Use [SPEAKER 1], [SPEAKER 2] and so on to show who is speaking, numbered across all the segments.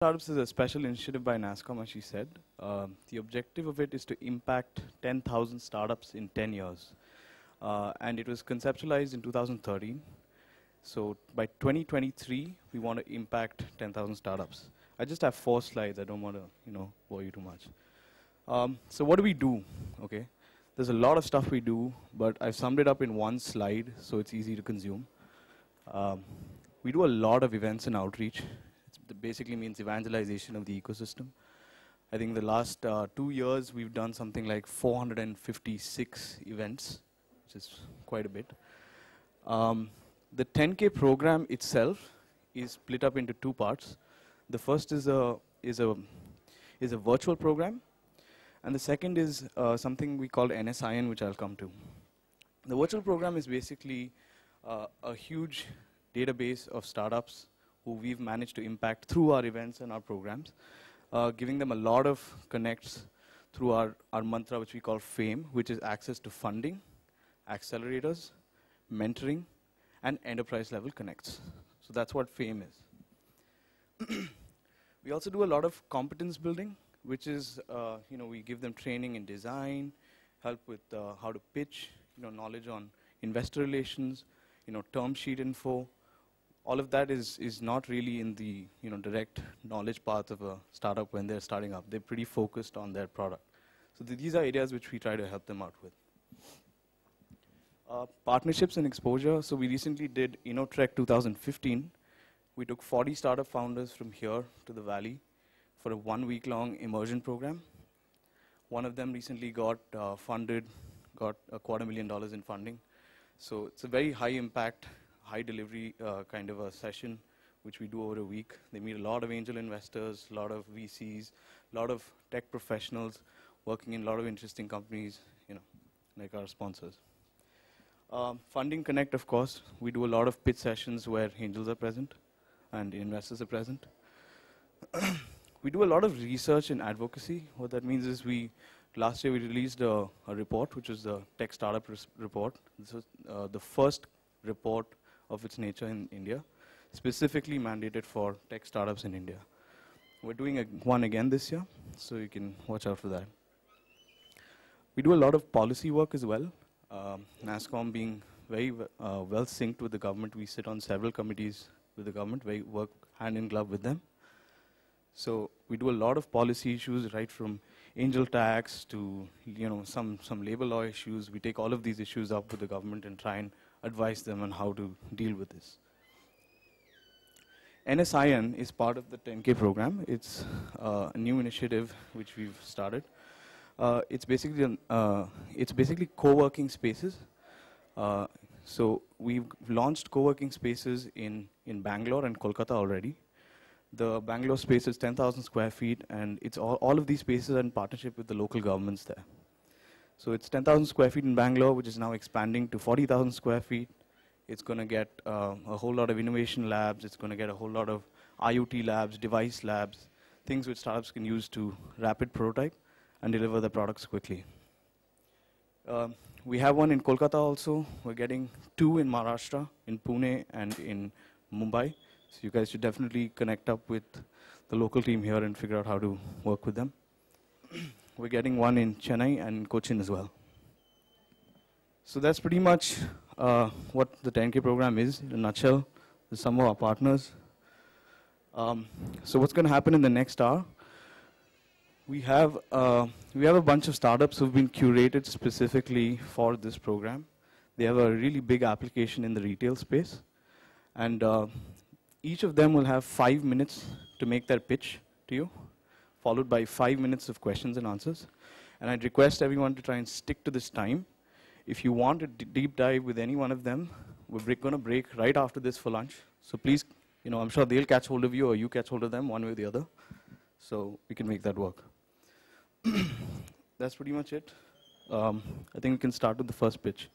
[SPEAKER 1] Startups is a special initiative by Nasscom, as she said. The objective of it is to impact 10,000 startups in 10 years. And it was conceptualized in 2013. So by 2023, we want to impact 10,000 startups. I just have 4 slides. I don't want to, bore you too much. So what do we do? Okay, there's a lot of stuff we do, but I've summed it up in one slide, so it's easy to consume. We do a lot of events and outreach. It basically means evangelization of the ecosystem. I think the last 2 years, we've done something like 456 events, which is quite a bit. The 10K program itself is split up into 2 parts. The first is a virtual program, and the second is something we call NSIN, which I'll come to. The virtual program is basically a huge database of startups who we've managed to impact through our events and our programs, giving them a lot of connects through our mantra, which we call FAME, which is access to funding, accelerators, mentoring, and enterprise-level connects. So that's what FAME is. We also do a lot of competence building, which is, we give them training in design, help with how to pitch, knowledge on investor relations, term sheet info. All of that is not really in the direct knowledge path of a startup when they're starting up. They're pretty focused on their product. So these are areas which we try to help them out with. Partnerships and exposure. So we recently did InnoTrek 2015. We took 40 startup founders from here to the Valley for a 1-week-long immersion program. One of them recently got funded, got $250,000 in funding. So it's a very high impact, high delivery kind of a session, which we do over a week. They meet a lot of angel investors, a lot of VCs, a lot of tech professionals working in a lot of interesting companies, like our sponsors. Funding Connect, of course. We do a lot of pitch sessions where angels are present and investors are present. We do a lot of research and advocacy. What that means is last year we released a report, which was the Tech Startup Report. This was the first report of its nature in India, specifically mandated for tech startups in India. We're doing one again this year, so you can watch out for that. We do a lot of policy work as well. Nasscom being very well synced with the government, we sit on several committees with the government, we work hand in glove with them. So we do a lot of policy issues, right from angel tax to some labor law issues. We take all of these issues up with the government and try and advise them on how to deal with this. NSIN is part of the 10K program. It's a new initiative which we've started. It's basically co-working spaces. So we've launched co-working spaces in Bangalore and Kolkata already. The Bangalore space is 10,000 square feet, and it's all of these spaces are in partnership with the local governments there. So it's 10,000 square feet in Bangalore, which is now expanding to 40,000 square feet. It's going to get a whole lot of innovation labs. It's going to get a whole lot of IoT labs, device labs, things which startups can use to rapid prototype and deliver their products quickly. We have one in Kolkata also. We're getting 2 in Maharashtra, in Pune and in Mumbai. So you guys should definitely connect up with the local team here and figure out how to work with them. We're getting one in Chennai and Cochin as well. So that's pretty much what the 10K program is in a nutshell. There's some of our partners. So what's going to happen in the next hour? We have a bunch of startups who've been curated specifically for this program. They have a really big application in the retail space. And each of them will have 5 minutes to make their pitch to you, followed by 5 minutes of questions and answers. And I'd request everyone to try and stick to this time. If you want a deep dive with any one of them, we're going to break right after this for lunch. So please, I'm sure they'll catch hold of you or you catch hold of them one way or the other. So we can make that work. That's pretty much it. I think we can start with the first pitch.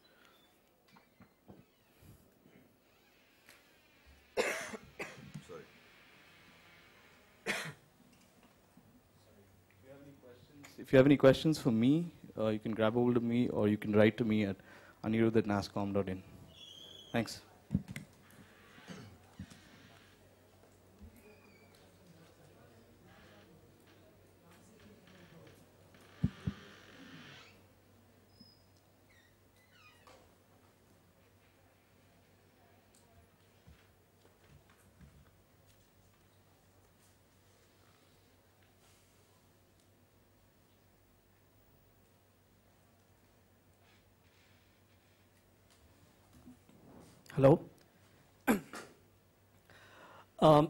[SPEAKER 1] If you have any questions for me, you can grab hold of me or you can write to me at anirudh@nasscom.in. Thanks.
[SPEAKER 2] Hello.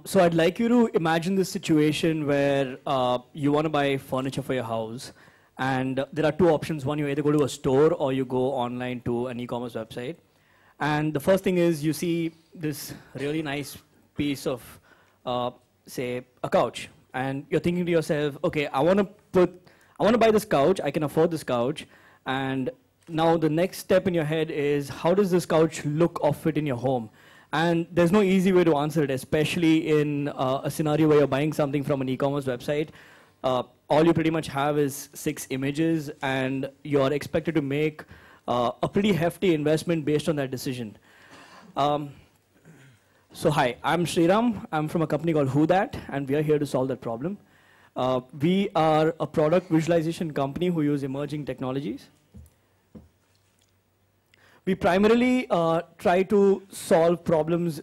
[SPEAKER 2] So I'd like you to imagine this situation where you want to buy furniture for your house, and there are two options. One, you either go to a store or you go online to an e-commerce website. And the first thing is you see this really nice piece of, say, a couch, and you're thinking to yourself, okay, I want to buy this couch. I can afford this couch, and now the next step in your head is, how does this couch look or fit in your home? And there's no easy way to answer it, especially in a scenario where you're buying something from an e-commerce website. All you pretty much have is 6 images, and you're expected to make a pretty hefty investment based on that decision. So hi, I'm Sriram. I'm from a company called Who That, and we are here to solve that problem. We are a product visualization company who use emerging technologies. We primarily try to solve problems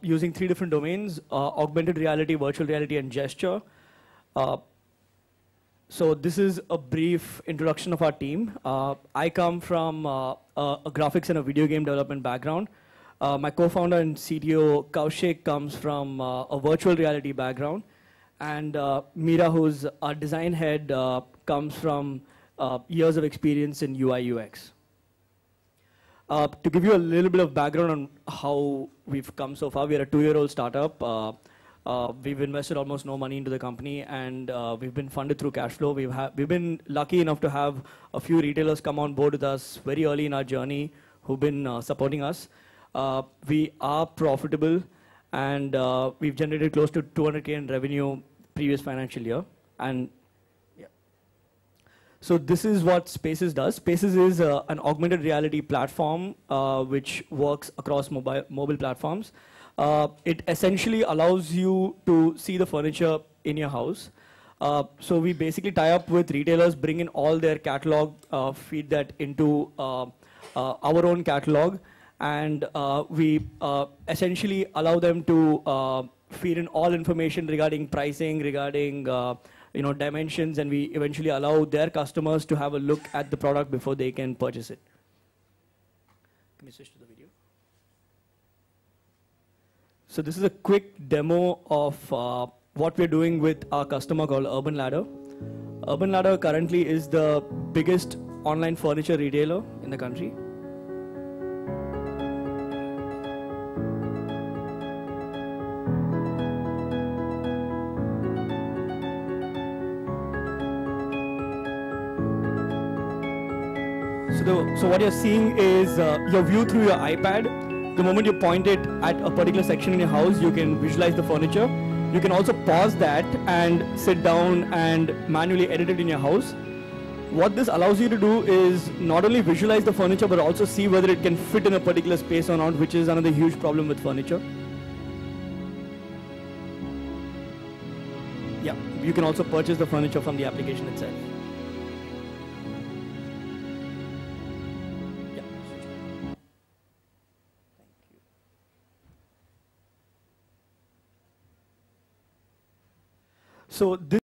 [SPEAKER 2] using 3 different domains: augmented reality, virtual reality, and gesture. So this is a brief introduction of our team. I come from a graphics and a video game development background. My co-founder and CTO, Kaushik, comes from a virtual reality background. And Meera, who's our design head, comes from years of experience in UI UX. To give you a little bit of background on how we've come so far, we are a 2-year-old startup. We've invested almost no money into the company, and we've been funded through cash flow. We've been lucky enough to have a few retailers come on board with us very early in our journey who've been supporting us. We are profitable, and we've generated close to 200K in revenue previous financial year. And so this is what Spaces does. Spaces is an augmented reality platform which works across mobile platforms. It essentially allows you to see the furniture in your house. So we basically tie up with retailers, bring in all their catalog, feed that into our own catalog, and we essentially allow them to feed in all information regarding pricing, regarding dimensions, and we eventually allow their customers to have a look at the product before they can purchase it. Can we switch to the video? So this is a quick demo of what we're doing with our customer called Urban Ladder. Urban Ladder currently is the biggest online furniture retailer in the country. So what you're seeing is your view through your iPad. The moment you point it at a particular section in your house, you can visualize the furniture. You can also pause that and sit down and manually edit it in your house. What this allows you to do is not only visualize the furniture, but also see whether it can fit in a particular space or not, which is another huge problem with furniture. Yeah, you can also purchase the furniture from the application itself. So this